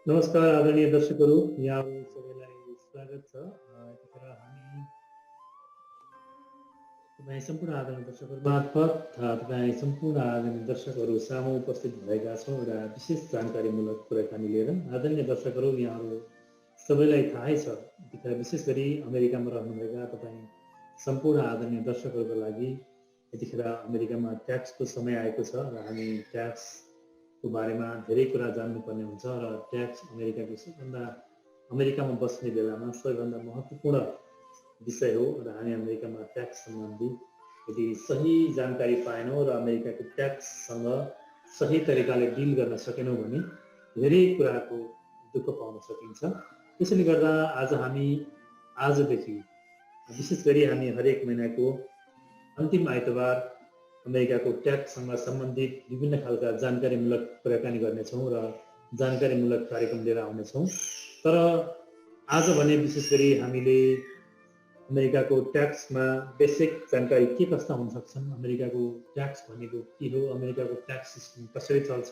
नमस्कार आदरणीय दर्शकहरू, यहाँहरू सबैलाई स्वागत छ। यतिखेर हामी तपाईँ सम्पूर्ण आदरणीय दर्शकहरू मार्फत तपाईँ सम्पूर्ण आदरणीय दर्शकहरू सामु उपस्थित भएका छौँ एउटा विशेष जानकारीमूलक कुराकानी लिएर। आदरणीय दर्शकहरू, यहाँहरू सबैलाई थाहै छ, यतिखेर विशेष गरी अमेरिकामा रहनुभएका तपाईँ सम्पूर्ण आदरणीय दर्शकहरूको लागि यतिखेर अमेरिकामा ट्याक्सको समय आएको छ र हामी ट्याक्सको बारेमा धेरै कुरा जान्नुपर्ने हुन्छ र ट्याक्स अमेरिकामा बस्ने बेलामा सबैभन्दा महत्त्वपूर्ण विषय हो र हामी अमेरिकामा ट्याक्स सम्बन्धी यदि सही जानकारी पाएनौँ र अमेरिकाको ट्याक्ससँग सही तरिकाले डिल गर्न सकेनौँ भने धेरै कुराको दुःख पाउन सकिन्छ। त्यसैले गर्दा आजदेखि विशेष गरी हामी हरेक महिनाको अन्तिम आइतबार अमेरिकाको ट्याक्ससँग सम्बन्धित विभिन्न खालका जानकारीमूलक कुराकानी गर्नेछौँ र जानकारीमूलक कार्यक्रम लिएर आउनेछौँ। तर आज भने विशेष गरी हामीले अमेरिकाको ट्याक्समा बेसिक जानकारी के कस्ता हुन सक्छन्, अमेरिकाको ट्याक्स भनेको के हो, अमेरिकाको ट्याक्स सिस्टम कसरी चल्छ,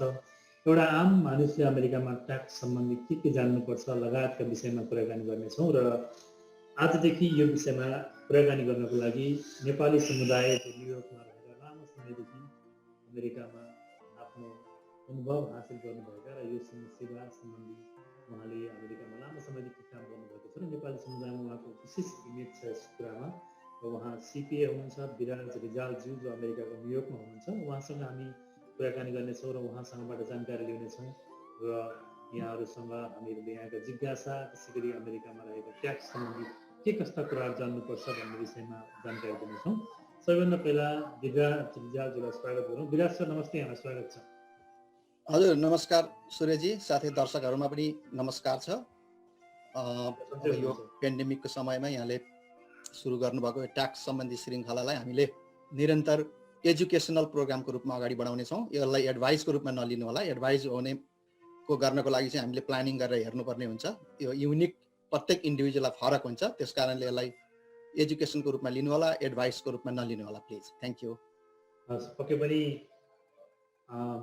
एउटा आम मानिसले अमेरिकामा ट्याक्स सम्बन्धी के जान्नुपर्छ लगायतका विषयमा कुराकानी गर्नेछौँ। र आजदेखि यो विषयमा कुराकानी गर्नको लागि नेपाली समुदाय न्युयोर्कमा रहेर लामो समयदेखि अमेरिकामा आफ्नो अनुभव हासिल गर्नुभएका र यो सेवा सम्बन्धी उहाँले अमेरिकामा लामो समयदेखि काम गर्नुभएको छ र नेपाली समुदायमा उहाँको विशेष इमेज छ यस कुरामा। र उहाँ सिपिए हुनुहुन्छ, विराज रिजालज्यू, जो अमेरिकाको न्युयोर्कमा हुनुहुन्छ। उहाँसँग हामी कुराकानी गर्नेछौँ र उहाँसँगबाट जानकारी लिनेछौँ र यहाँहरूसँग हामीहरूले यहाँका जिज्ञासा, त्यसै गरी अमेरिकामा रहेको ट्याक्स सम्बन्धी के कस्ता कुराहरू जान्नुपर्छ भन्ने विषयमा जानकारी दिनेछौँ। सबैभन्दा पहिला विराज रिजालज्यूलाई स्वागत गरौँ। विराज सर, नमस्ते, यहाँलाई स्वागत छ। हजुर नमस्कार सूर्यजी, साथै दर्शकहरूमा पनि नमस्कार छ। यो पेन्डेमिकको समयमा यहाँले सुरु गर्नुभएको ट्याक्स सम्बन्धी श्रृङ्खलालाई हामीले निरन्तर एजुकेसनल प्रोग्रामको रूपमा अगाडि बढाउनेछौँ। यसलाई एडभाइसको रूपमा नलिनु होला। एडभाइस हुनेको गर्नको लागि चाहिँ हामीले प्लानिङ गरेर हेर्नुपर्ने हुन्छ। यो युनिक प्रत्येक इन्डिभिजुअललाई फरक हुन्छ, त्यस कारणले यसलाई एजुकेसनको रूपमा लिनु होला, एडभाइसको रूपमा नलिनु होला प्लिज। Thank you. पक्कै पनि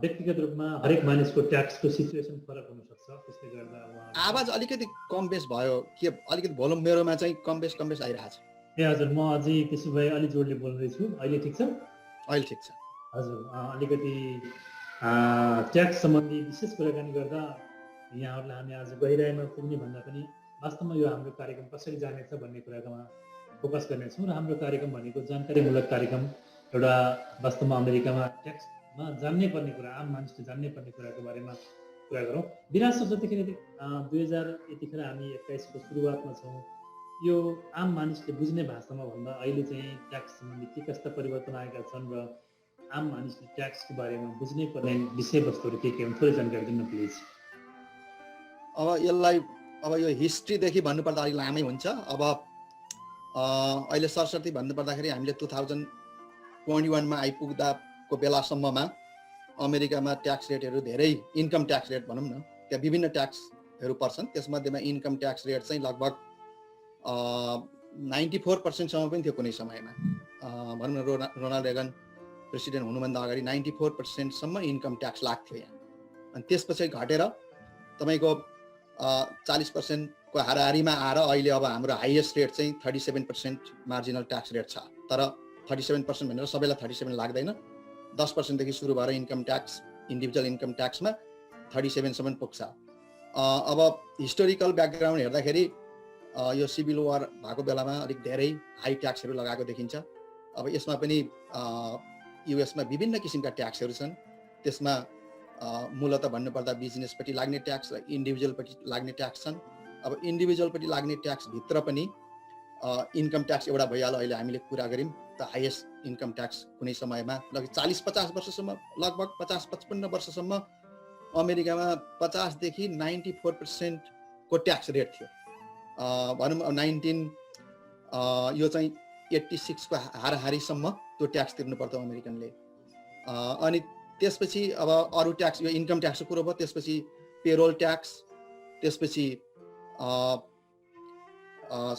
व्यक्तिगत रूपमा हरेक मानिसको ट्याक्सको सिचुएसन फरक हुनसक्छ, त्यसले गर्दा आवाज अलिकति कम बेस भयो के, अलिकति भोल्युम मेरोमा चाहिँ कम बेस आइरहेको छ। ए हजुर, म अझै त्यसो भए अलि जोडले बोल्दैछु। अहिले ठिक छ? अहिले ठिक छ। हजुर, अलिकति ट्याक्स सम्बन्धी विशेष कुराकानी गर्दा यहाँहरूलाई हामी आज गहिराइमा पुग्ने भन्दा पनि वास्तवमा यो हाम्रो कार्यक्रम कसरी जानेछ भन्ने कुरामा फोकस गर्नेछौँ। र हाम्रो कार्यक्रम भनेको जानकारीमूलक कार्यक्रम, एउटा वास्तवमा अमेरिकामा ट्याक्समा जान्नै पर्ने कुरा, आम मानिसले जान्नै पर्ने कुराको बारेमा कुरा गरौँ। विराज सर, जतिखेर 2000 यतिखेर हामी 21को सुरुवातमा छौँ, यो आम मानिसले बुझ्ने भाषामा भन्दा अहिले चाहिँ ट्याक्स सम्बन्धी के कस्ता परिवर्तन आएका छन् र आम मानिसले ट्याक्सको बारेमा बुझ्नै पर्ने विषयवस्तुहरू के हुन्, थोरै जानकारी दिनु प्लिज। अब यो हिस्ट्रीदेखि भन्नुपर्दा अलिक लामै हुन्छ। अब अहिले सरस्वती भन्नुपर्दाखेरि हामीले 2021मा आइपुग्दाको बेलासम्ममा अमेरिकामा ट्याक्स रेटहरू धेरै, इन्कम ट्याक्स रेट भनौँ न, त्यहाँ विभिन्न ट्याक्सहरू पर्छन्। त्यसमध्येमा इन्कम ट्याक्स रेट चाहिँ लगभग 94% पनि थियो कुनै समयमा। भनौँ न, रोनाल्ड रेगन प्रेसिडेन्ट हुनुभन्दा अगाडि 94% इन्कम ट्याक्स लाग्थ्यो यहाँ। अनि त्यसपछि घटेर तपाईँको 40%को हाराहारीमा आएर अहिले अब हाम्रो हाइएस्ट रेट चाहिँ 37% मार्जिनल ट्याक्स रेट छ। तर 37% भनेर सबैलाई 37 लाग्दैन। 10%देखि सुरु भएर इन्कम ट्याक्स, इन्डिभिजुअल इन्कम ट्याक्समा 37सम्म पुग्छ। अब हिस्टोरिकल ब्याकग्राउन्ड हेर्दाखेरि यो सिभिल वार भएको बेलामा अलिक धेरै हाई ट्याक्सहरू लगाएको देखिन्छ। अब यसमा पनि युएसमा विभिन्न किसिमका ट्याक्सहरू छन्। त्यसमा मूलत भन्नुपर्दा बिजनेसपट्टि लाग्ने ट्याक्स र इन्डिभिजुअलपट्टि लाग्ने ट्याक्स छन्। अब इन्डिभिजुअलपट्टि लाग्ने ट्याक्सभित्र पनि इन्कम ट्याक्स एउटा भइहाल्यो। अहिले हामीले कुरा गऱ्यौँ त हाइएस्ट इन्कम ट्याक्स कुनै समयमा लगभग 40-50 वर्षसम्म, लगभग 50-55 वर्षसम्म अमेरिकामा 50 देखि 94% को ट्याक्स रेट थियो। भनौँ 19 यो चाहिँ 86 को हाराहारीसम्म त्यो ट्याक्स तिर्नु पर्थ्यो अमेरिकनले। अनि त्यसपछि अब अरू ट्याक्स, यो इन्कम ट्याक्सको कुरो भयो, त्यसपछि पेरोल ट्याक्स, त्यसपछि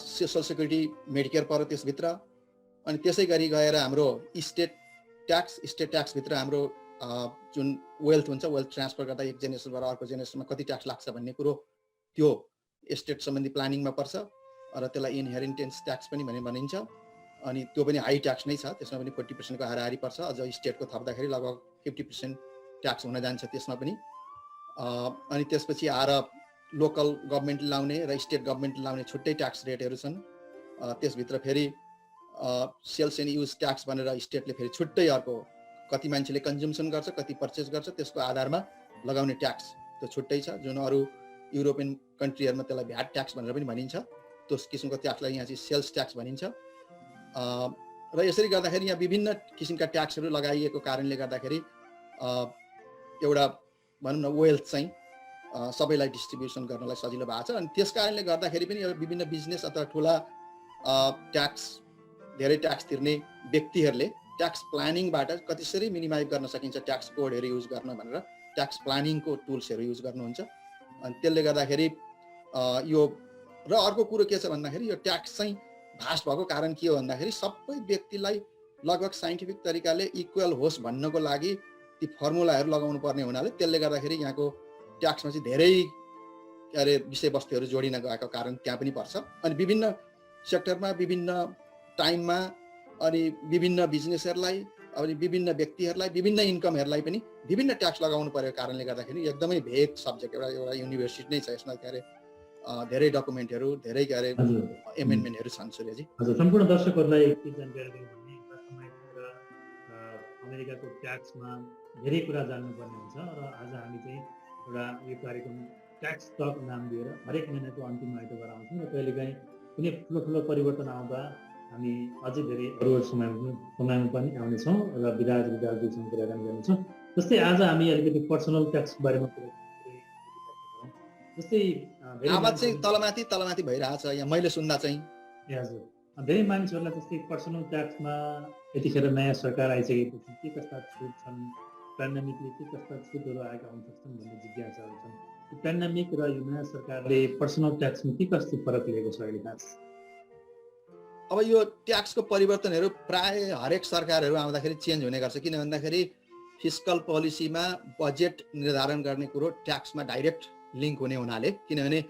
सोसल सेक्युरिटी, मेडिकेयर पर्यो त्यसभित्र। अनि त्यसै गरी गएर हाम्रो स्टेट ट्याक्सभित्र हाम्रो जुन वेल्थ हुन्छ, वेल्थ ट्रान्सफर गर्दा एक जेनेरेसनबाट अर्को जेनेरेसनमा कति ट्याक्स लाग्छ भन्ने कुरो त्यो एस्टेट सम्बन्धी प्लानिङमा पर्छ र त्यसलाई इनहेरिटेन्स ट्याक्स पनि भनिन्छ। अनि त्यो पनि हाई ट्याक्स नै छ, त्यसमा पनि 40% को हाराहारी पर्छ। अझ स्टेटको थप्दाखेरि लगभग 50% ट्याक्स हुन जान्छ त्यसमा पनि। अनि त्यसपछि आएर लोकल गभर्मेन्टले लाउने र स्टेट गभर्मेन्टले लाउने छुट्टै ट्याक्स रेटहरू छन्। त्यसभित्र फेरि सेल्स एन्ड युज ट्याक्स भनेर स्टेटले फेरि छुट्टै अर्को, कति मान्छेले कन्ज्युम्सन गर्छ, कति पर्चेस गर्छ, त्यसको आधारमा लगाउने ट्याक्स त्यो छुट्टै छ। जुन अरू युरोपियन कन्ट्रीहरूमा त्यसलाई भ्याट ट्याक्स भनेर पनि भनिन्छ, त्यो किसिमको ट्याक्सलाई यहाँ चाहिँ सेल्स ट्याक्स भनिन्छ। र यसरी गर्दाखेरि यहाँ विभिन्न किसिमका ट्याक्सहरू लगाइएको कारणले गर्दाखेरि एउटा भनौँ न वेल्थ चाहिँ सबैलाई डिस्ट्रिब्युसन गर्नलाई सजिलो भएको छ। अनि त्यस कारणले गर्दाखेरि पनि विभिन्न बिजनेस अथवा ठुला ट्याक्स धेरै ट्याक्स तिर्ने व्यक्तिहरूले ट्याक्स प्लानिङबाट कसरी मिनिमाइज गर्न सकिन्छ ट्याक्स कोडहरू युज गर्न भनेर ट्याक्स प्लानिङको टुल्सहरू युज गर्नुहुन्छ। अनि त्यसले गर्दाखेरि यो र अर्को कुरो के छ भन्दाखेरि यो ट्याक्स चाहिँ भास्ट भएको कारण के हो भन्दाखेरि सबै व्यक्तिलाई लगभग साइन्टिफिक तरिकाले इक्वल होस् भन्नको लागि ती फर्मुलाहरू लगाउनु पर्ने हुनाले त्यसले गर्दाखेरि यहाँको ट्याक्समा चाहिँ धेरै विषयवस्तुहरू जोडिन गएको कारण त्यहाँ पनि पर्छ। अनि विभिन्न सेक्टरमा विभिन्न टाइममा अनि विभिन्न बिजनेसहरूलाई अनि विभिन्न व्यक्तिहरूलाई विभिन्न इन्कमहरूलाई पनि विभिन्न ट्याक्स लगाउनु परेको कारणले गर्दाखेरि एकदमै भेग सब्जेक्ट एउटा युनिभर्सिटी नै छ। यसमा धेरै डकुमेन्टहरू धेरै एमेन्डमेन्टहरू छन्। सूर्यजी हजुर, सम्पूर्ण दर्शकहरूलाई के जानकारी दिनु भने अमेरिकाको ट्याक्समा धेरै कुरा जान्नुपर्ने हुन्छ र आज हामी चाहिँ एउटा यो कार्यक्रम ट्याक्स टक नाम दिएर हरेक महिनाको अन्तिम आइतबार आउँछौँ र कहिलेकाहीँ कुनै ठुलो परिवर्तन आउँदा हामी अझै धेरै अरू समयमा पनि आउनेछौँ र विराजसँग कुराकानी गर्नेछौँ। जस्तै आज हामी अलिकति पर्सनल ट्याक्स बारेमा कुरा जस्तै आवाज चाहिँ तलमाथि भइरहेछ यहाँ मैले सुन्दा चाहिँ। हजुर, धेरै मानिसहरूलाई जस्तै पर्सनल ट्याक्समा यतिखेर नयाँ सरकार आइसकेपछि के कस्ता छुट छन्, पेन्डेमिकले के कस्ता छुटहरू आएका हुन सक्छन् भन्ने जिज्ञासाहरू छन्। पेन्डेमिक र यो नयाँ सरकारले पर्सनल ट्याक्समा के कस्तो फरक लिएको छ अहिले खास? अब यो ट्याक्सको परिवर्तनहरू प्राय हरेक सरकारहरू आउँदाखेरि चेन्ज हुने गर्छ। किन भन्दाखेरि फिस्कल पोलिसीमा बजेट निर्धारण गर्ने कुरो ट्याक्समा डाइरेक्ट लिङ्क हुने हुनाले, किनभने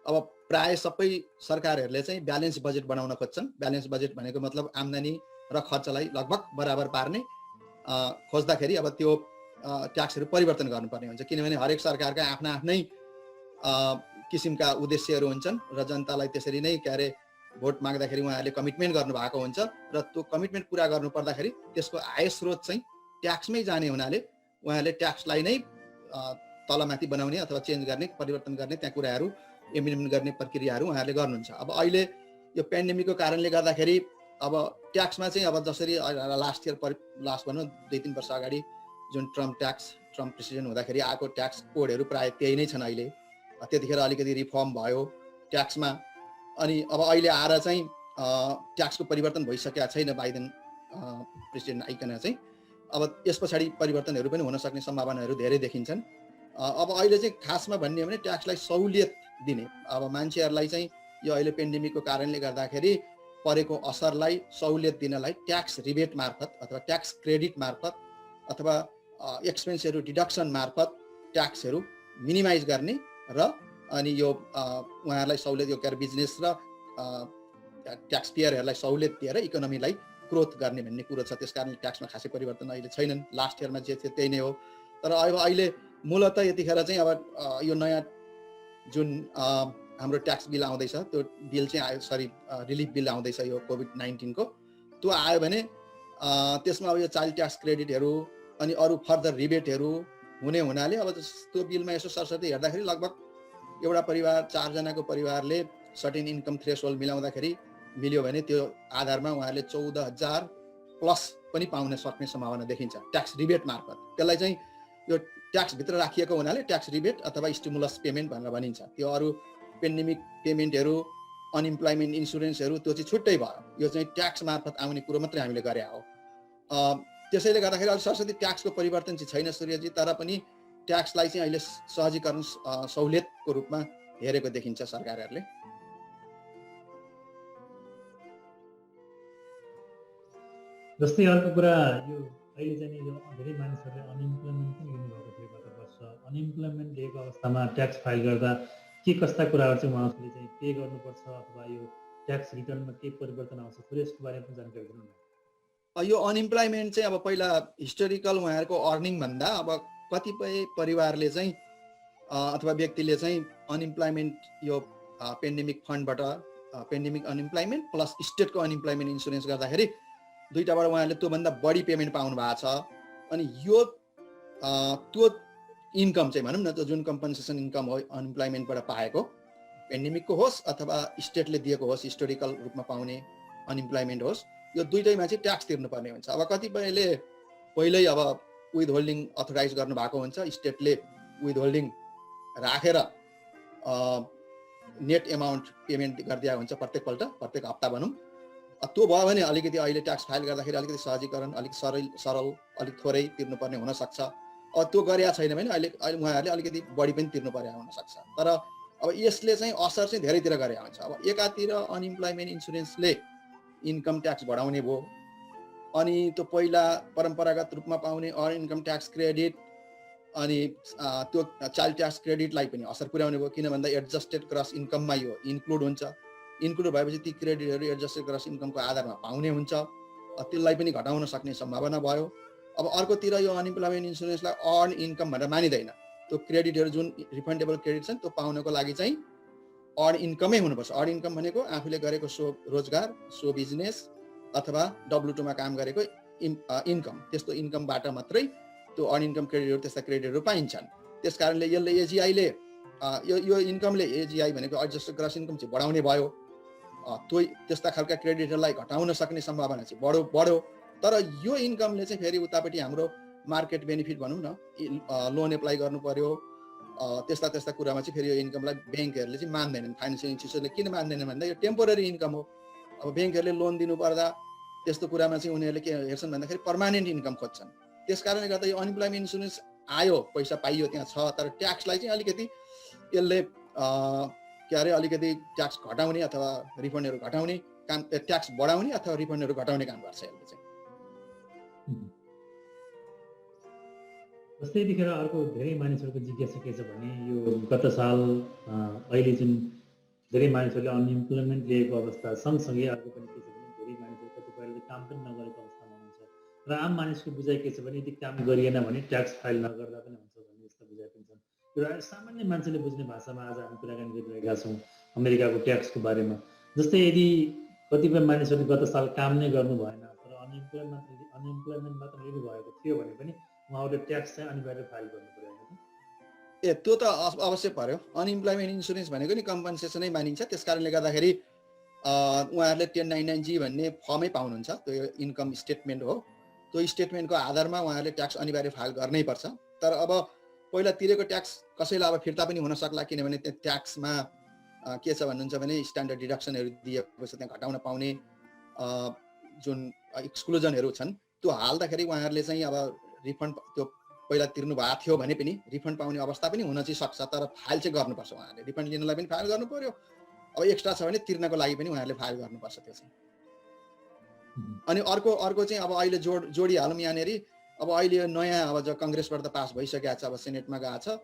अब प्राय सबै सरकारहरूले चाहिँ ब्यालेन्स बजेट बनाउन खोज्छन्। ब्यालेन्स बजेट भनेको मतलब आम्दानी र खर्चलाई लगभग बराबर पार्ने खोज्दाखेरि अब त्यो ट्याक्सहरू परिवर्तन गर्नुपर्ने हुन्छ। किनभने हरेक सरकारका आफ्नै किसिमका उद्देश्यहरू हुन्छन् र जनतालाई त्यसरी नै भोट माग्दाखेरि उहाँहरूले कमिटमेन्ट गर्नुभएको हुन्छ र त्यो कमिटमेन्ट पुरा गर्नु पर्दाखेरि त्यसको आय स्रोत चाहिँ ट्याक्समै जाने हुनाले उहाँहरूले ट्याक्सलाई नै तलमाथि बनाउने अथवा चेन्ज गर्ने, परिवर्तन गर्ने, त्यहाँ कुराहरू इम्प्लिमेन्ट गर्ने प्रक्रियाहरू उहाँहरूले गर्नुहुन्छ। अब अहिले यो पेन्डेमिकको कारणले गर्दाखेरि अब ट्याक्समा चाहिँ अब जसरी लास्ट भनौँ 2-3 वर्ष अगाडि जुन ट्रम्प प्रेसिडेन्ट हुँदाखेरि आएको ट्याक्स कोडहरू प्राय त्यही नै छन्। अहिले त्यतिखेर अलिकति रिफर्म भयो ट्याक्समा। अनि अब अहिले आएर चाहिँ ट्याक्सको परिवर्तन भइसकेका छैन बाइडेन प्रेसिडेन्ट आइकन चाहिँ। अब यस पछाडि परिवर्तनहरू पनि हुन सक्ने सम्भावनाहरू धेरै देखिन्छन्। अब अहिले चाहिँ खासमा भन्ने हो भने ट्याक्सलाई सहुलियत दिने, अब मान्छेहरूलाई चाहिँ यो अहिले पेन्डेमिकको कारणले गर्दाखेरि परेको असरलाई सहुलियत दिनलाई ट्याक्स रिबेट मार्फत अथवा ट्याक्स क्रेडिट मार्फत अथवा एक्सपेन्सहरू डिडक्सन मार्फत ट्याक्सहरू मिनिमाइज गर्ने र अनि यो उहाँहरूलाई सहुलियत, यो बिजनेस र ट्याक्स पेयरहरूलाई सहुलियत दिएर इकोनोमीलाई ग्रोथ गर्ने भन्ने कुरो छ। त्यस कारण ट्याक्समा खासै परिवर्तन अहिले छैनन्। लास्ट इयरमा जे थियो त्यही नै हो। तर अब अहिले मूलतः यतिखेर चाहिँ अब यो नयाँ जुन हाम्रो ट्याक्स बिल आउँदैछ त्यो बिल चाहिँ आयो, रिलिफ बिल आउँदैछ यो कोभिड-19 को, त्यो आयो भने त्यसमा अब यो चाइल्ड ट्याक्स क्रेडिटहरू अनि अरू फर्दर रिबेटहरू हुने हुनाले अब त्यो बिलमा यसो सरसर्ती हेर्दाखेरि लगभग एउटा परिवार 4 जनाको परिवारले सर्टेन इन्कम थ्रेसहोल्ड मिलाउँदाखेरि मिल्यो भने त्यो आधारमा उहाँहरूले 14,000 प्लस पनि पाउन सक्ने सम्भावना देखिन्छ ट्याक्स रिबेट मार्फत। त्यसलाई चाहिँ यो ट्याक्सभित्र राखिएको हुनाले ट्याक्स रिबेट अथवा स्टिमुलस पेमेन्ट भनेर भनिन्छ। त्यो अरू पेन्डेमिक पेमेन्टहरू, अनइम्प्लोइमेन्ट इन्सुरेन्सहरू त्यो चाहिँ छुट्टै भयो। यो चाहिँ ट्याक्स मार्फत आउने कुरो मात्रै हामीले गरे हो। त्यसैले गर्दाखेरि अहिले सरस्वती ट्याक्सको परिवर्तन चाहिँ छैन सूर्यजी, तर पनि ट्याक्सलाई चाहिँ अहिले सहजीकरण सहुलियतको रूपमा हेरेको देखिन्छ सरकारहरूले। जस्तै अर्को कुरा, यो अहिले चाहिँ यो धेरै मानिसहरूले अनइम्प्लोइमेन्ट पनि लिनुभएको थियो गत वर्ष। अनइम्प्लोइमेन्ट लिएको अवस्थामा ट्याक्स फाइल गर्दा के कस्ता कुराहरू चाहिँ उहाँहरूले चाहिँ पे गर्नुपर्छ अथवा यो ट्याक्स रिटर्नमा के परिवर्तन आउँछ, थोरै यसको बारेमा पनि जानकारी दिनु न। यो अनइम्प्लोइमेन्ट चाहिँ अब पहिला हिस्टोरिकल उहाँहरूको अर्निङ भन्दा अब कतिपय परिवारले चाहिँ अथवा व्यक्तिले चाहिँ अनइम्प्लोइमेन्ट यो पेन्डेमिक फन्डबाट पेन्डेमिक अनइम्प्लोइमेन्ट प्लस स्टेटको अनइम्प्लोइमेन्ट इन्सुरेन्स गर्दाखेरि दुईटाबाट उहाँहरूले त्योभन्दा बढी पेमेन्ट पाउनु भएको छ। अनि यो त्यो इन्कम चाहिँ भनौँ न, त्यो जुन कम्पन्सेसन इन्कम हो अनइम्प्लोइमेन्टबाट पाएको, पेन्डेमिकको होस् अथवा स्टेटले दिएको होस्, हिस्टोरिकल रूपमा पाउने अनइम्प्लोइमेन्ट होस्, यो दुइटैमा चाहिँ ट्याक्स तिर्नुपर्ने हुन्छ। अब कतिपयले पहिल्यै अब विथ होल्डिङ अथोराइज गर्नु भएको हुन्छ, स्टेटले विथ होल्डिङ राखेर नेट एमाउन्ट पेमेन्ट गरिदिएको हुन्छ प्रत्येक हप्ता भनौँ। त्यो भयो भने अलिकति अहिले ट्याक्स फाइल गर्दाखेरि अलिकति सहजीकरण, अलिक सरल अलिक थोरै तिर्नुपर्ने हुनसक्छ। त्यो गरेका छैन भने अहिले उहाँहरूले अलिकति बढी पनि तिर्नु परेको हुनसक्छ। तर अब यसले चाहिँ असर चाहिँ धेरैतिर गरेको हुन्छ। अब एकातिर अनइम्प्लोइमेन्ट इन्सुरेन्सले इन्कम ट्याक्स बढाउने भयो, अनि त्यो पहिला परम्परागत रूपमा पाउने अर्न इन्कम ट्याक्स क्रेडिट अनि त्यो चाइल्ड ट्याक्स क्रेडिटलाई पनि असर पुर्याउने भयो। किन भन्दा एडजस्टेड ग्रस इन्कममा यो इन्क्लुड हुन्छ। इन्क्लुड भएपछि ती क्रेडिटहरू एडजस्टेड ग्रस इन्कमको आधारमा पाउने हुन्छ, त्यसलाई पनि घटाउन सक्ने सम्भावना भयो। अब अर्कोतिर यो अनइम्प्लोइमेन्ट इन्सुरेन्सलाई अर्न इन्कम भनेर मानिँदैन। त्यो क्रेडिटहरू जुन रिफन्डेबल क्रेडिट छन् त्यो पाउनको लागि चाहिँ अर्न इन्कमै हुनुपर्छ। अर्न इन्कम भनेको आफूले गरेको रोजगार, बिजनेस अथवा W2मा काम गरेको इन्कम, त्यस्तो इन्कमबाट मात्रै त्यो अर्न इन्कम क्रेडिटहरू, त्यस्ता क्रेडिटहरू पाइन्छन्। त्यस कारणले यसले एजिआईले यो इन्कमले एजिआई भनेको एडजस्टेड ग्रस इन्कम चाहिँ बढाउने भयो। त्यस्ता खालका क्रेडिटहरूलाई घटाउन सक्ने सम्भावना चाहिँ बढ्यो। तर यो इन्कमले चाहिँ फेरि उतापट्टि हाम्रो मार्केट बेनिफिट भनौँ न, लोन एप्लाई गर्नु पर्यो, त्यस्ता कुरामा चाहिँ फेरि यो इन्कमलाई ब्याङ्कहरूले चाहिँ मान्दैनन्। फाइनेन्सियल इन्स्टिट्युसनले किन मान्दैनन् भन्दा यो टेम्पोररी इन्कम हो। अब ब्याङ्कहरूले लोन दिनु पर्दा त्यस्तो कुरामा चाहिँ उनीहरूले के हेर्छन् भन्दाखेरि पर्मानेन्ट इन्कम खोज्छन्। त्यस कारणले गर्दा यो अनइम्प्लोइमेन्ट इन्सुरेन्स आयो, पैसा पाइयो, त्यहाँ छ, तर ट्याक्सलाई चाहिँ अलिकति यसले अलिकति ट्याक्स घटाउने अथवा रिफन्डहरू घटाउने काम, ट्याक्स बढाउने अथवा रिफन्डहरू घटाउने काम गर्छ यसले चाहिँ। जस्तै यतिखेर अर्को धेरै मानिसहरूको जिज्ञासा के छ भने यो गत साल अहिले जुन धेरै मानिसहरूले अनइम्प्लोइमेन्ट लिएको अवस्था सँगसँगै अर्को पनि के छ भने धेरै मानिसहरू कतिपयले काम पनि नगरेको अवस्थामा हुनुहुन्छ र आम मानिसको बुझाइ के छ भने यदि काम गरिएन भने ट्याक्स फाइल नगर्दा पनि हुन्छ भन्ने यस्ता बुझाइ पनि छन्। यो सामान्य मान्छेले बुझ्ने भाषामा आज हामी कुराकानी गरिरहेका छौँ अमेरिकाको ट्याक्सको बारेमा। जस्तै यदि कतिपय मानिसहरूले गत साल काम नै गर्नु भएन तर अनइम्प्लोइमेन्ट मात्र लिनुभएको थियो भने पनि उहाँहरूले ट्याक्स चाहिँ अनिवार्य फाइल गर्नु पर्यो होइन? त्यो त अवश्य पर्यो। अनइम्प्लोइमेन्ट इन्सुरेन्स भनेको नि कम्पन्सेसनै मानिन्छ। त्यस कारणले गर्दाखेरि उहाँहरूले 1099G भन्ने फर्मै पाउनुहुन्छ। त्यो इन्कम स्टेटमेन्ट हो। त्यो स्टेटमेन्टको आधारमा उहाँहरूले ट्याक्स अनिवार्य फाइल गर्नै पर्छ। तर अब पहिला तिरेको ट्याक्स कसैलाई अब फिर्ता पनि हुन सक्ला, किनभने त्यो ट्याक्समा के छ भन्नुहुन्छ भने स्ट्यान्डर्ड डिडक्सनहरू दिएको छ, त्यहाँ घटाउन पाउने जुन एक्सक्लुजनहरू छन् त्यो हाल्दाखेरि उहाँहरूले चाहिँ अब रिफन्ड त्यो पहिला तिर्नु भएको थियो भने पनि रिफन्ड पाउने अवस्था पनि हुन चाहिँ सक्छ। तर फाइल चाहिँ गर्नुपर्छ उहाँहरूले। रिफन्ड लिनलाई पनि फाइल गर्नु पर्यो, अब एक्स्ट्रा छ भने तिर्नको लागि पनि उहाँहरूले फाइल गर्नुपर्छ त्यो चाहिँ। अनि अर्को चाहिँ अब अहिले जोडिहालौँ यहाँनिर। अब अहिले नयाँ अब जो कङ्ग्रेसबाट त पास भइसकेको छ, अब सेनेटमा गएको छ।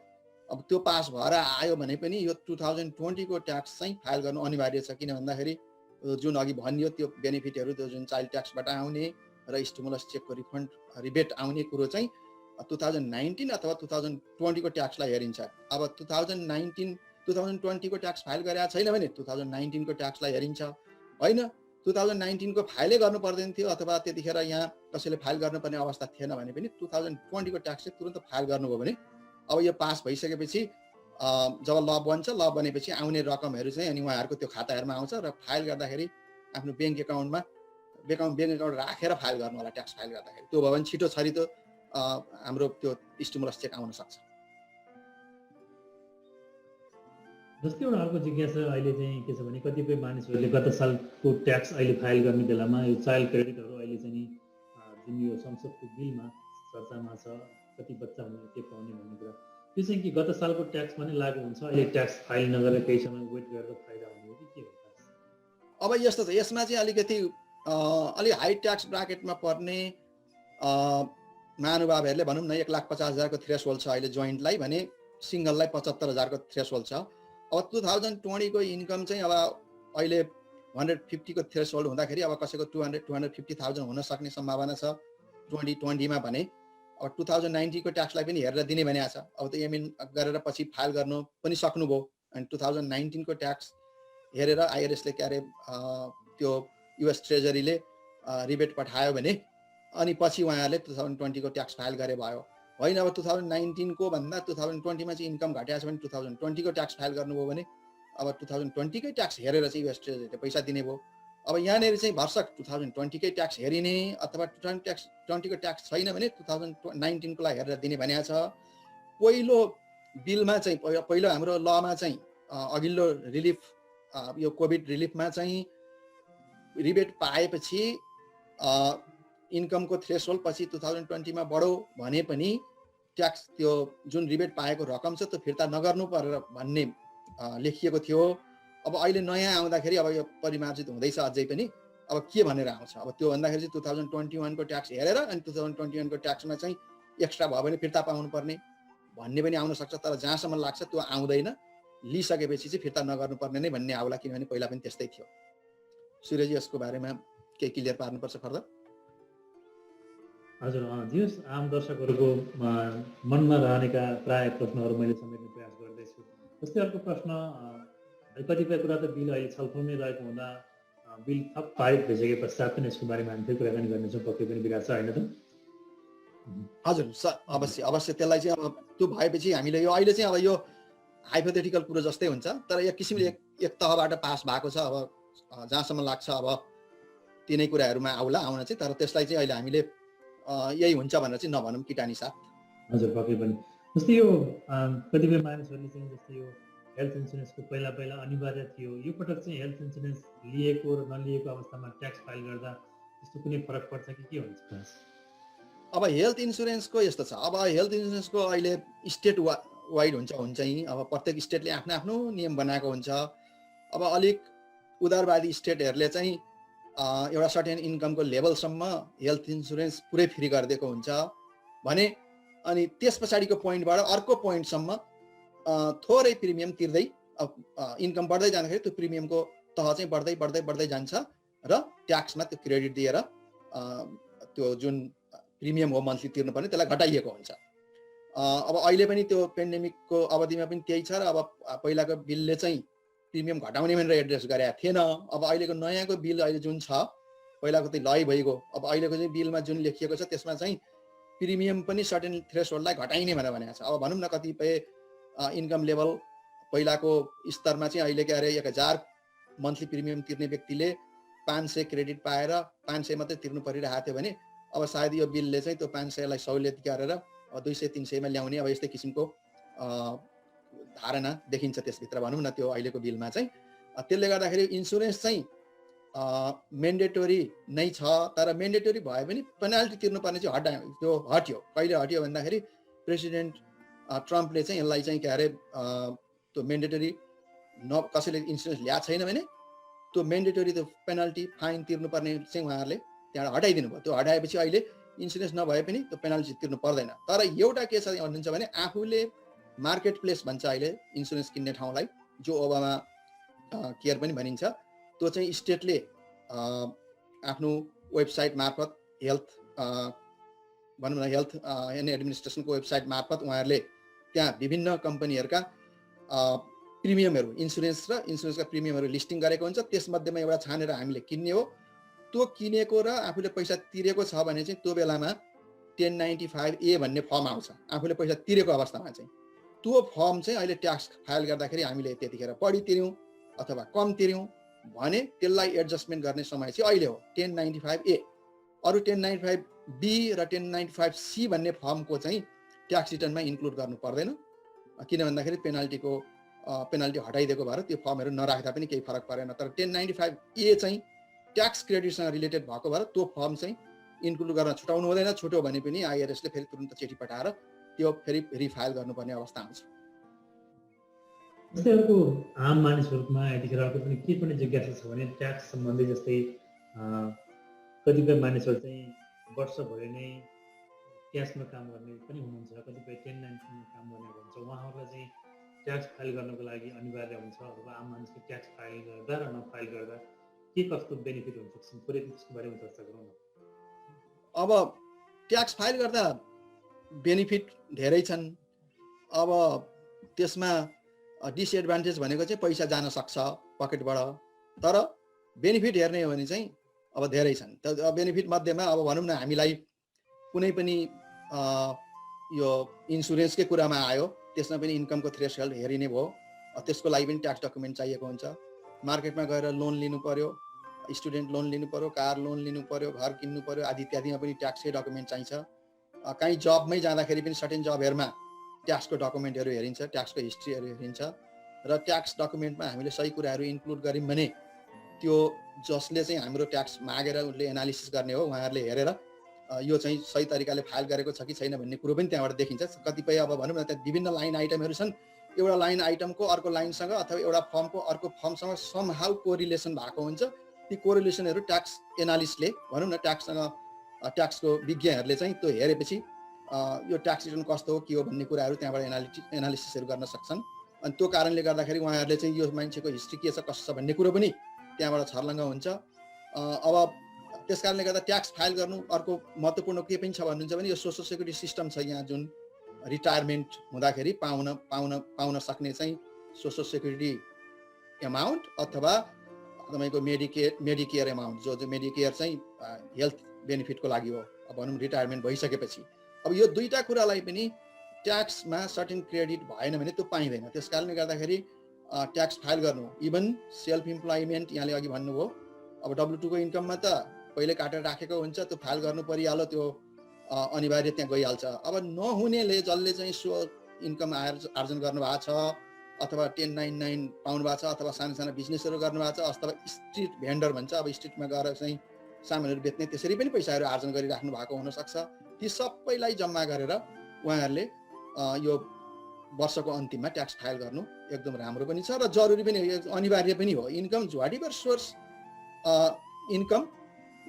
अब त्यो पास भएर आयो भने पनि यो 2020 को ट्याक्स चाहिँ फाइल गर्नु अनिवार्य छ। किन भन्दाखेरि जुन अघि भनियो त्यो बेनिफिटहरू, त्यो जुन चाइल्ड ट्याक्सबाट आउने र स्टिमुलस चेकको रिफन्ड रिबेट आउने कुरो चाहिँ 2019 अथवा 2020 को ट्याक्सलाई हेरिन्छ। अब 2020 को ट्याक्स फाइल गरेका छैन भने 2019 को ट्याक्सलाई हेरिन्छ। होइन 2019 को फाइलै गर्नु पर्दैन थियो अथवा त्यतिखेर यहाँ कसैले फाइल गर्नुपर्ने अवस्था थिएन भने पनि 2020 को ट्याक्स चाहिँ तुरन्त फाइल गर्नुभयो भने अब यो पास भइसकेपछि जब ल बन्छ, ल बनेपछि आउने रकमहरू चाहिँ अनि उहाँहरूको त्यो खाताहरूमा आउँछ र फाइल गर्दाखेरि आफ्नो ब्याङ्क एकाउन्टमा ब्याङ्क एकाउन्ट राखेर फाइल गर्नु होला ट्याक्स फाइल गर्दाखेरि। त्यो भयो भने छिटो छरितो हाम्रो त्यो स्टिमुलस चेक आउन सक्छ। जस्तै एउटा अर्को जिज्ञासा अहिले चाहिँ के छ भने कतिपय मानिसहरूले गत सालको ट्याक्स अहिले फाइल गर्ने बेलामा यो चाइल्ड क्रेडिटहरू अहिले चाहिँ जुन यो संसदको बिलमा चर्चामा छ, कति बच्चा हुने के पाउने भन्ने कुरा, त्यो चाहिँ कि गत सालको ट्याक्समा नै लागु हुन्छ, अहिले ट्याक्स फाइल नगरेर केही समय वेट गरेर फाइदा हुने हो कि के हो? अब यस्तो छ, यसमा चाहिँ अलिकति अलि हाई ट्याक्स ब्राकेटमा पर्ने महानुभावहरूले भनौँ न 1,50,000 को थ्रेसहोल्ड छ अहिले जोइन्टलाई भने सिङ्गललाई 75,000 को थ्रेसहोल्ड छ। अब 2020 को इन्कम चाहिँ अब अहिले 150 को थ्रेसहोल्ड हुँदाखेरि अब कसैको 200-250,000 हुन सक्ने सम्भावना छ 2020 मा भने। अब 2019 को ट्याक्सलाई पनि हेरेर दिने भनेको छ। अब त्यो एमिन गरेर पछि फाइल गर्नु पनि सक्नुभयो अनि 2019 को ट्याक्स हेरेर आइआरएसले के अरे त्यो युएस ट्रेजरीले रिबेट पठायो भने अनि पछि उहाँहरूले 2020 को ट्याक्स फाइल गरे भयो। होइन अब 2019 को भन्दा 2020 मा चाहिँ इन्कम घटेको छ भने 2020 को ट्याक्स फाइल गर्नुभयो भने अब 2020 कै ट्याक्स हेरेर चाहिँ युएस ट्रेजरीले पैसा दिने भयो। अब यहाँनिर चाहिँ भर्सक 2020 कै ट्याक्स हेरिने अथवा 2020 को ट्याक्स छैन भने 2019 को लागि हेरेर दिने भनेको छ। पहिलो बिलमा चाहिँ पहिलो हाम्रो लमा चाहिँ अघिल्लो रिलिफ यो कोभिड रिलिफमा चाहिँ रिबेट पाएपछि इन्कमको थ्रेसहोल्ड पछि 2020 मा बढो भने पनि ट्याक्स त्यो जुन रिबेट पाएको रकम छ त्यो फिर्ता नगर्नु पर्यो भन्ने लेखिएको थियो। अब अहिले नयाँ आउँदाखेरि अब यो परिमार्जित हुँदैछ अझै पनि अब के भनेर आउँछ अब त्यो भन्दाखेरि चाहिँ 2021 को ट्याक्स हेरेर अनि 2021 को ट्याक्समा चाहिँ एक्स्ट्रा भयो भने फिर्ता पाउनु पर्ने भन्ने पनि आउन सक्छ। तर जहाँसम्म लाग्छ त्यो आउँदैन, लिइसकेपछि चाहिँ फिर्ता नगर्नु पर्ने नै भन्ने आउला, किनभने पहिला पनि त्यस्तै थियो। सूर्यजी यसको बारेमा केही क्लियर पार्नुपर्छ फर्दर? हजुर दियोस्, आम दर्शकहरूको मनमा रहनेका प्राय प्रश्नहरू मैले समेट्ने प्रयास गर्दैछु। जस्तै अर्को प्रश्न, कतिपय कुरा त बिल अहिले छलफलमै रहेको हुँदा बिल थप पारित भइसके पश्चात पनि यसको बारेमा हामी फेरि कुराकानी गर्नेछौँ, पक्कै पनि विकास छ होइन त? हजुर अवश्य अवश्य त्यसलाई चाहिँ अब त्यो भएपछि हामीले यो अहिले चाहिँ अब यो हाइपोथेटिकल कुरो जस्तै हुन्छ, तर एक किसिमले एक तहबाट पास भएको छ। अब जहाँसम्म लाग्छ अब तिनै कुराहरूमा आउन चाहिँ, तर त्यसलाई चाहिँ अहिले हामीले यही हुन्छ भनेर चाहिँ नभनौँ किटानी साथ। हजुर पक्कै पनि। जस्तै यो कतिपय मानिसहरूले चाहिँ जस्तै यो हेल्थ इन्सुरेन्सको पहिला अनिवार्य थियो, यो पटक चाहिँ हेल्थ इन्सुरेन्स लिएको र नलिएको अवस्थामा ट्याक्स फाइल गर्दा त्यस्तो कुनै फरक पर्छ कि के हुन्छ? अब हेल्थ इन्सुरेन्सको यस्तो छ, अब हेल्थ इन्सुरेन्सको अहिले स्टेट वाइड हुन्छ यी, अब प्रत्येक स्टेटले आफ्नो आफ्नो नियम बनाएको हुन्छ। अब अलिक उदारवादी स्टेटहरूले चाहिँ एउटा सर्टेन इन्कमको लेभलसम्म हेल्थ इन्सुरेन्स पुरै फ्री गरिदिएको हुन्छ भने अनि त्यस पछाडिको पोइन्टबाट अर्को पोइन्टसम्म थोरै प्रिमियम तिर्दै इन्कम बढ्दै जाँदाखेरि त्यो प्रिमियमको तह चाहिँ बढ्दै जान्छ र ट्याक्समा त्यो क्रेडिट दिएर त्यो जुन प्रिमियम हो मन्थली तिर्नुपर्ने त्यसलाई घटाइएको हुन्छ। अब अहिले पनि त्यो पेन्डेमिकको अवधिमा पनि त्यही छ र अब पहिलाको बिलले चाहिँ प्रिमियम घटाउने भनेर एड्रेस गरेको थिएन। अब अहिलेको नयाँको बिल अहिले जुन छ, पहिलाको चाहिँ लय भइगयो। अब अहिलेको चाहिँ बिलमा जुन लेखिएको छ त्यसमा चाहिँ प्रिमियम पनि सर्टेन थ्रेसहोल्डलाई घटाइने भनेर भनेको छ। अब भनौँ न कतिपय इन्कम लेभल पहिलाको स्तरमा चाहिँ अहिले के अरे 1000 मन्थली प्रिमियम तिर्ने व्यक्तिले 500 क्रेडिट पाएर 500 मात्रै तिर्नु परिरहेको थियो भने अब सायद यो बिलले चाहिँ त्यो 500लाई सहुलियत गरेर 200-300 मा ल्याउने अब यस्तै किसिमको धारणा देखिन्छ त्यसभित्र भनौँ न त्यो अहिलेको बिलमा चाहिँ। त्यसले गर्दाखेरि इन्सुरेन्स चाहिँ मेन्डेटोरी नै छ, तर मेन्डेटोरी भए पनि पेनाल्टी तिर्नुपर्ने चाहिँ हट्यो। कहिले हट्यो भन्दाखेरि प्रेसिडेन्ट ट्रम्पले चाहिँ यसलाई चाहिँ के अरे त्यो मेन्डेटोरी कसैले इन्सुरेन्स ल्याएको छैन भने त्यो मेन्डेटोरी त्यो पेनाल्टी फाइन तिर्नुपर्ने चाहिँ उहाँहरूले त्यहाँबाट हटाइदिनु भयो। त्यो हटाएपछि अहिले इन्सुरेन्स नभए पनि त्यो पेनाल्टी तिर्नु पर्दैन। तर एउटा के छ भन्नुहुन्छ भने आफूले मार्केट प्लेस भन्छ अहिले इन्सुरेन्स किन्ने ठाउँलाई, जो ओबामा केयर पनि भनिन्छ, त्यो चाहिँ स्टेटले आफ्नो वेबसाइट मार्फत हेल्थ भनौँ न हेल्थ एन्ड एडमिनिस्ट्रेसनको वेबसाइट मार्फत उहाँहरूले त्यहाँ विभिन्न कम्पनीहरूका प्रिमियमहरू इन्सुरेन्सका प्रिमियमहरू लिस्टिङ गरेको हुन्छ। त्यसमध्येमा एउटा छानेर हामीले किन्ने हो। त्यो किनेको र आफूले पैसा तिरेको छ भने चाहिँ त्यो बेलामा 1095A भन्ने फर्म आउँछ। आफूले पैसा तिरेको अवस्थामा चाहिँ त्यो फर्म चाहिँ अहिले ट्याक्स फाइल गर्दाखेरि हामीले त्यतिखेर बढी तिर्यौँ अथवा कम तिर्यौँ भने त्यसलाई एडजस्टमेन्ट गर्ने समय चाहिँ अहिले हो 1095A। अरू 1095B र 1095C भन्ने फर्मको चाहिँ ट्याक्स रिटर्नमा इन्क्लुड गर्नु पर्दैन, किन भन्दाखेरि पेनाल्टी हटाइदिएको भएर त्यो फर्महरू नराख्दा पनि केही फरक परेन। तर 1095A चाहिँ ट्याक्स क्रेडिटसँग रिलेटेड भएको भएर त्यो फर्म चाहिँ इन्क्लुड गर्न छुटाउनु हुँदैन। छुट्यो भने पनि आइआरएसले फेरि तुरुन्त चिठी पठाएर त्यो फेरि रिफाइल गर्नुपर्ने अवस्था आउँछ। जस्तै अर्को आम मानिसहरूमा यतिखेर अर्को पनि के पनि जिज्ञासा छ भने ट्याक्स सम्बन्धी, जस्तै कतिपय मानिसहरू चाहिँ वर्षभरि नै क्यासमा काम गर्ने पनि हुनुहुन्छ, कतिपय 1099 काम गर्ने हुन्छ, उहाँहरूलाई चाहिँ ट्याक्स फाइल गर्नको लागि अनिवार्य हुन्छ अथवा आम मानिसले ट्याक्स फाइल गर्दा र नफाइल गर्दा के कस्तो बेनिफिट हुन सक्छ, थोरै त्यसको बारेमा चर्चा गरौँ न। अब ट्याक्स फाइल गर्दा बेनिफिट धेरै छन्। अब त्यसमा डिसएडभान्टेज भनेको चाहिँ पैसा जान सक्छ पकेटबाट, तर बेनिफिट हेर्ने हो भने चाहिँ अब धेरै छन्। त बेनिफिट मध्येमा अब भनौँ न हामीलाई कुनै पनि यो इन्सुरेन्सकै कुरामा आयो, त्यसमा पनि इन्कमको थ्रेसहोल्ड हेरिने भयो, त्यसको लागि पनि ट्याक्स डकुमेन्ट चाहिएको हुन्छ। मार्केटमा गएर लोन लिनु पर्यो, स्टुडेन्ट लोन लिनु पर्यो, कार लोन लिनु पर्यो, घर किन्नु पर्यो आदि इत्यादिमा पनि ट्याक्सकै डकुमेन्ट चाहिन्छ। कहीँ जबमै जाँदाखेरि पनि सर्टेन जबहरूमा ट्याक्सको डकुमेन्टहरू हेरिन्छ, ट्याक्सको हिस्ट्रीहरू हेरिन्छ र ट्याक्स डकुमेन्टमा हामीले सही कुराहरू इन्क्लुड गऱ्यौँ भने त्यो जसले चाहिँ हाम्रो ट्याक्स मागेर उसले एनालिसिस गर्ने हो, उहाँहरूले हेरेर यो चाहिँ सही तरिकाले फाइल गरेको छ कि छैन भन्ने कुरो पनि त्यहाँबाट देखिन्छ। कतिपय अब भनौँ न त्यहाँ विभिन्न लाइन आइटमहरू छन्, एउटा लाइन आइटमको अर्को लाइनसँग अथवा एउटा फर्मको अर्को फर्मसँग समहाउ कोरिलेसन भएको हुन्छ। ती कोरिलेसनहरू ट्याक्स एनालिस्टले भनौँ न ट्याक्सको विज्ञहरूले चाहिँ त्यो हेरेपछि यो ट्याक्स रिटर्न कस्तो हो के हो भन्ने कुराहरू त्यहाँबाट एनालिसिसहरू गर्न सक्छन्। अनि त्यो कारणले गर्दाखेरि उहाँहरूले चाहिँ यो मान्छेको हिस्ट्री के छ कसो छ भन्ने कुरो पनि त्यहाँबाट छर्लङ्ग हुन्छ। अब त्यस कारणले गर्दा ट्याक्स फाइल गर्नु अर्को महत्त्वपूर्ण के पनि छ भन्नुहुन्छ भने यो सोसल सेक्युरिटी सिस्टम छ यहाँ, जुन रिटायरमेन्ट हुँदाखेरि पाउन सक्ने चाहिँ सोसल सेक्युरिटी एमाउन्ट अथवा तपाईँको मेडिकेयर एमाउन्ट, जो मेडिकेयर चाहिँ हेल्थ बेनिफिटको लागि हो, अब भनौँ रिटायरमेन्ट भइसकेपछि। अब यो दुईवटा कुरालाई पनि ट्याक्समा सर्टेन क्रेडिट भएन भने त्यो पाइँदैन। त्यस कारणले गर्दाखेरि ट्याक्स फाइल गर्नु, इभन सेल्फ इम्प्लोइमेन्ट यहाँले अघि भन्नुभयो, अब W2 को इन्कममा त पहिले काटेर राखेको हुन्छ, त्यो फाइल गर्नु परिहाल्यो, त्यो अनिवार्य त्यहाँ गइहाल्छ। अब नहुनेले जसले चाहिँ सो इन्कम आर्जन गर्नुभएको छ अथवा 1099 पाउनु भएको छ अथवा साना बिजनेसहरू गर्नुभएको छ अथवा स्ट्रिट भेन्डर भन्छ, अब स्ट्रिटमा गएर चाहिँ सामानहरू बेच्ने त्यसरी पनि पैसाहरू आर्जन गरिराख्नु भएको हुनसक्छ। ती सबैलाई जम्मा गरेर उहाँहरूले यो वर्षको अन्तिममा ट्याक्स फाइल गर्नु एकदम राम्रो पनि छ र जरुरी पनि हो, अनिवार्य पनि हो। Income whatever source income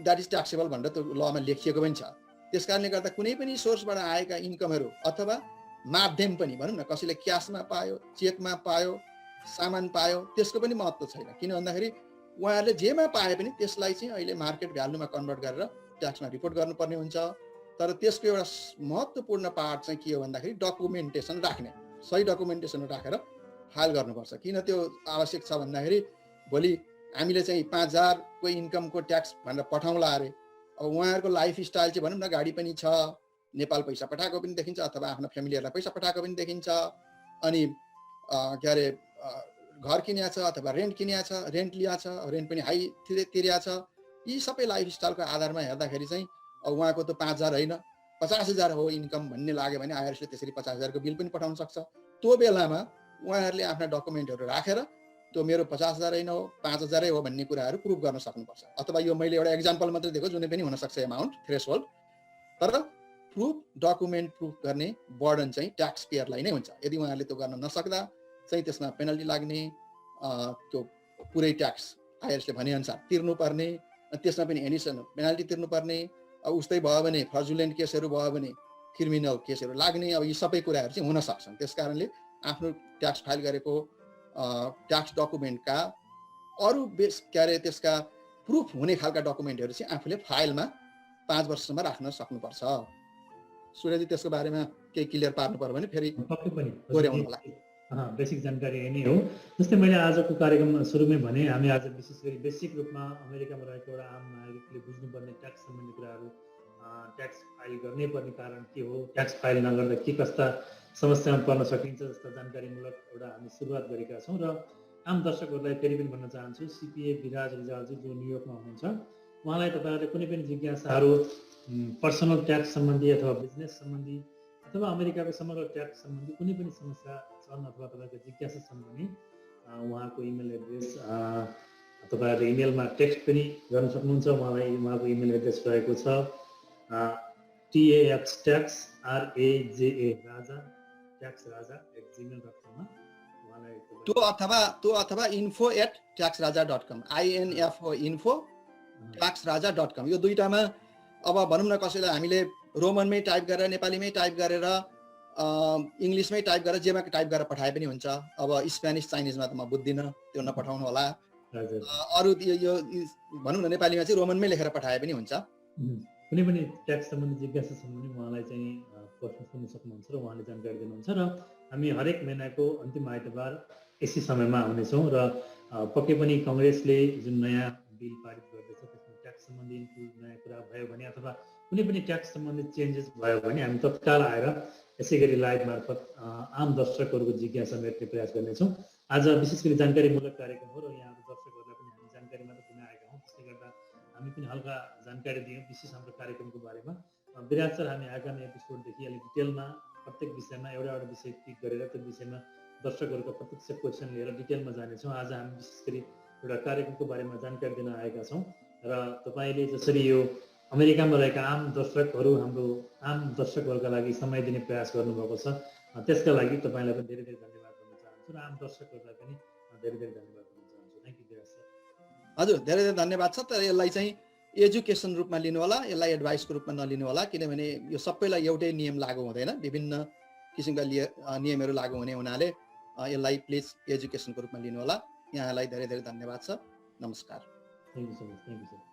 that is taxable भनेर त्यो लमा लेखिएको पनि छ। त्यस कारणले गर्दा कुनै पनि सोर्सबाट आएका इन्कमहरू अथवा माध्यम पनि भनौँ न, कसैले क्यासमा पायो, चेकमा पायो, सामान पायो, त्यसको पनि महत्त्व छैन। किन भन्दाखेरि उहाँहरूले जेमा पाए पनि त्यसलाई चाहिँ अहिले मार्केट भ्यालुमा कन्भर्ट गरेर ट्याक्समा रिपोर्ट गर्नुपर्ने हुन्छ। तर त्यसको एउटा महत्त्वपूर्ण पार्ट चाहिँ के हो भन्दाखेरि डकुमेन्टेसन राख्ने, सही डकुमेन्टेसन राखेर फाइल गर्नुपर्छ। किन त्यो आवश्यक छ भन्दाखेरि भोलि हामीले चाहिँ 5000 को इन्कमको ट्याक्स भनेर पठाउँला अरे, अब उहाँहरूको लाइफस्टाइल चाहिँ भनौँ न गाडी पनि छ, नेपाल पैसा पठाएको पनि देखिन्छ अथवा आफ्नो फ्यामिलीहरूलाई पैसा पठाएको पनि देखिन्छ, अनि के अरे घर किनेको छ अथवा रेन्ट किनेको छ, रेन्ट लिएको छ, रेन्ट पनि हाई तिरेको छ। यी सबै लाइफस्टाइलको आधारमा हेर्दाखेरि चाहिँ अब उहाँको त 5000 होइन 50000 हो इन्कम भन्ने लाग्यो भने आइआरएसले त्यसरी 50000 को बिल पनि पठाउन सक्छ। त्यो बेलामा उहाँहरूले आफ्ना डकुमेन्टहरू राखेर त्यो मेरो 50000 होइन हो 5000 हो भन्ने कुराहरू प्रुभ गर्न सक्नुपर्छ। अथवा यो मैले एउटा एक्जाम्पल मात्रै दिएको, जुनै पनि हुनसक्छ एमाउन्ट थ्रेसहोल्ड, तर डकुमेन्ट प्रुफ गर्ने बर्डन चाहिँ ट्याक्स पेयरलाई नै हुन्छ। यदि उहाँहरूले त्यो गर्न नसक्दा चाहिँ त्यसमा पेनल्टी लाग्ने, त्यो पुरै ट्याक्स आइआरएसले भनेअनुसार तिर्नुपर्ने, त्यसमा पनि एडिसनल पेनल्टी तिर्नुपर्ने, अब उस्तै भयो भने फ्रजुलेन्ट केसहरू भयो भने क्रिमिनल केसहरू लाग्ने, अब यी सबै कुराहरू चाहिँ हुन सक्छन्। त्यस कारणले आफ्नो ट्याक्स फाइल गरेको ट्याक्स डकुमेन्टका अरू के अरे त्यसका प्रुफ हुने खालका डकुमेन्टहरू चाहिँ आफूले फाइलमा 5 वर्षसम्म राख्न सक्नुपर्छ। सूर्यजी त्यसको बारेमा केही क्लियर पार्नु पर्यो भने फेरि पक्कै पनि दोहोऱ्याउनु होला। बेसिक जानकारी यही नै हो। जस्तै मैले आजको कार्यक्रम सुरुमै भने हामी आज विशेष गरी बेसिक रूपमा अमेरिकामा रहेको एउटा आम नागरिकले बुझ्नुपर्ने ट्याक्स सम्बन्धी कुराहरू, ट्याक्स फाइल गर्नै पर्ने कारण के हो, ट्याक्स फाइल नगर्दा के कस्ता समस्यामा पर्न सकिन्छ जस्ता जानकारीमूलक एउटा हामी सुरुवात गरेका छौँ। र आम दर्शकहरूलाई फेरि पनि भन्न चाहन्छु, सिपिए विराज रिजालजी जो न्युयोर्कमा हुनुहुन्छ, उहाँलाई तपाईँहरूले कुनै पनि जिज्ञासाहरू पर्सनल ट्याक्स सम्बन्धी अथवा बिजनेस सम्बन्धी अथवा अमेरिकाको समग्र ट्याक्स सम्बन्धी कुनै पनि समस्या छन् अथवा तपाईँको जिज्ञासा छन् भने उहाँको इमेल एड्रेस तपाईँहरूले इमेलमा टेक्स्ट पनि गर्न सक्नुहुन्छ। उहाँको इमेल एड्रेस रहेको छ taxraja@gmail.com मा। त्यो अथवा info@taxraja.com, info@taxraja.com, यो दुईटामा अब भनौँ न कसैलाई हामीले रोमनमै टाइप गरेर नेपालीमै टाइप गरेर इङ्ग्लिसमै टाइप गरेर जेमा टाइप गरेर पठाए पनि हुन्छ। अब स्पेनिस चाइनिजमा त म बुझ्दिनँ, त्यो नपठाउनु होला। हजुर अरू यो भनौँ न नेपालीमा चाहिँ रोमनमै लेखेर पठाए पनि हुन्छ। कुनै पनि ट्याक्स सम्बन्धी जिज्ञासा छ भने उहाँलाई चाहिँ प्रश्न सोध्न सक्नुहुन्छ र उहाँले जानकारी दिनुहुन्छ। र हामी हरेक महिनाको अन्तिम आइतबार यसै समयमा आउनेछौँ र पक्कै पनि कङ्ग्रेसले जुन नयाँ बिल पारित गर्दैछ त्यसमा ट्याक्स सम्बन्धी नयाँ कुरा भयो भने अथवा कुनै पनि ट्याक्स सम्बन्धी चेन्जेस भयो भने हामी तत्काल आएर यसै गरी लाइभ मार्फत आम दर्शकहरूको जिज्ञासा मेट्ने प्रयास गर्नेछौँ। आज विशेष गरी जानकारीमूलक कार्यक्रम हो र यहाँको दर्शकहरूलाई पनि हामी जानकारी मात्र दिन आएका हौँ, त्यसले गर्दा हामी पनि हल्का जानकारी दियौँ विशेष हाम्रो कार्यक्रमको बारेमा। विराज सर, हामी आगामी एपिसोडदेखि अलिक डिटेलमा प्रत्येक विषयमा एउटा विषय पिक गरेर त्यो विषयमा दर्शकहरूको प्रत्यक्ष क्वेसन लिएर डिटेलमा जानेछौँ। आज हामी विशेष गरी एउटा कार्यक्रमको बारेमा जानकारी दिन आएका छौँ र तपाईँले जसरी यो अमेरिकामा रहेका आम दर्शकहरू, हाम्रो आम दर्शकहरूका लागि समय दिने प्रयास गर्नुभएको छ, त्यसका लागि तपाईँलाई पनि धेरै धेरै धन्यवाद भन्न चाहन्छु र आम दर्शकहरूलाई पनि धेरै धेरै धन्यवाद भन्न चाहन्छु। Thank you Viraj sir. हजुर, धेरै धेरै धन्यवाद छ। तर यसलाई चाहिँ एजुकेसन रूपमा लिनु होला, यसलाई एडभाइसको रूपमा नलिनु होला, किनभने यो सबैलाई एउटै नियम लागू हुँदैन, विभिन्न किसिमका नियमहरू लागू हुने हुनाले यसलाई प्लिज एजुकेसनको रूपमा लिनु होला। यहाँलाई धेरै धेरै धन्यवाद छ। नमस्कार। Thank you so much. Thank you sir.